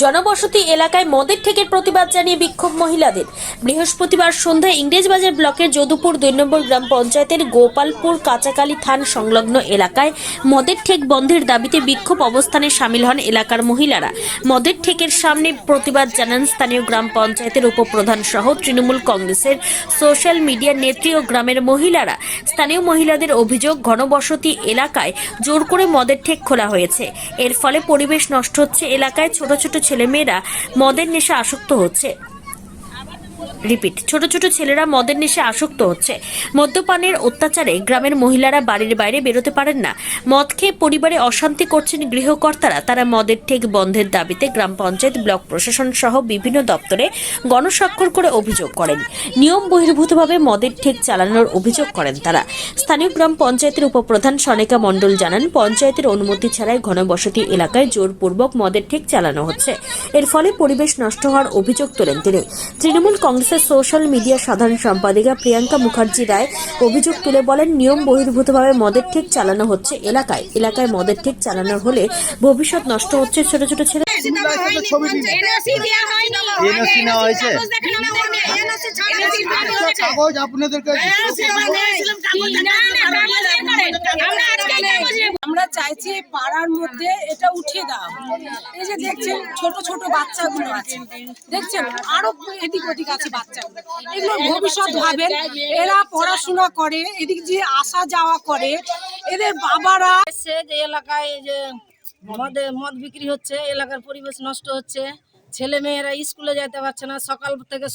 জনবসতি এলাকায় মদের ঠেকের প্রতিবাদ জানিয়ে বিক্ষোভ মহিলাদের। বৃহস্পতিবার সন্ধ্যায় ইংরেজবাজার ব্লকের যদুপুর 2 নম্বর গ্রাম পঞ্চায়েতের গোপালপুর কাঁচাকালী থান সংলগ্ন এলাকায় মদের ঠেক বন্ধের দাবিতে বিক্ষোভ অবস্থানে সামিল হন এলাকার মহিলারা। মদের ঠেকের সামনে প্রতিবাদ জানান স্থানীয় গ্রাম পঞ্চায়েতের উপপ্রধান সহ তৃণমূল কংগ্রেসের সোশ্যাল মিডিয়ার নেত্রী ও গ্রামের মহিলারা। স্থানীয় মহিলাদের অভিযোগ, ঘনবসতি এলাকায় জোর করে মদের ঠেক খোলা হয়েছে। এর ফলে পরিবেশ নষ্ট হচ্ছে। এলাকায় ছোট ছোট ছেলেমেয়েরা মদের নেশা আসক্ত হচ্ছে। ছোট ছোট ছেলেরা মদের নেশে আসক্ত হচ্ছে। মদ্যপানের অত্যাচারে গ্রামের মহিলারা বাড়ির বাইরে বেরোতে পারেন না। মদ খেয়ে পরিবারে অশান্তি করছেন গৃহকর্তারা। তারা মদের ঠেক বন্ধের দাবিতে গ্রাম পঞ্চায়েত, ব্লক প্রশাসন সহ বিভিন্ন দপ্তরে গণস্বাক্ষর করে অভিযোগ করেন। নিয়ম বহির্ভূতভাবে মদের ঠেক চালানোর অভিযোগ করেন তারা। স্থানীয় গ্রাম পঞ্চায়েতের উপপ্রধান সনেকা মণ্ডল জানান, পঞ্চায়েতের অনুমতি ছাড়াই ঘনবসতি এলাকায় জোরপূর্বক মদের ঠেক চালানো হচ্ছে। এর ফলে পরিবেশ নষ্ট হওয়ার অভিযোগ তোলেন তিনি। তৃণমূল কংগ্রেসের সোশ্যাল মিডিয়া সাধারণ সম্পাদিকা প্রিয়াঙ্কা মুখার্জি রায় অভিযোগ তুলে বলেন, নিয়ম বহির্ভূতভাবে মদের ঠেক চালানো হচ্ছে এলাকায় মদের ঠেক চালানোর হলে ভবিষ্যৎ নষ্ট হচ্ছে। ছোট ছোট ছেলে আমরা চাইছি পাড়ার মধ্যে এটা উঠিয়ে দাও। এই যে দেখছেন ছোট ছোট বাচ্চাগুলো আছে, দেখছেন আরো এদিক ওদিক আছে বাচ্চাগুলো, এগুলো ভবিষ্যৎ ভাবেন। এরা পড়াশোনা করে, এদিক দিয়ে আসা যাওয়া করে, এদের বাবারা যে এলাকায় যে মদ বিক্রি হচ্ছে, এলাকার পরিবেশ নষ্ট হচ্ছে, ছেলে মেয়েরা স্কুলে যেতে পারছে না, সকাল থেকে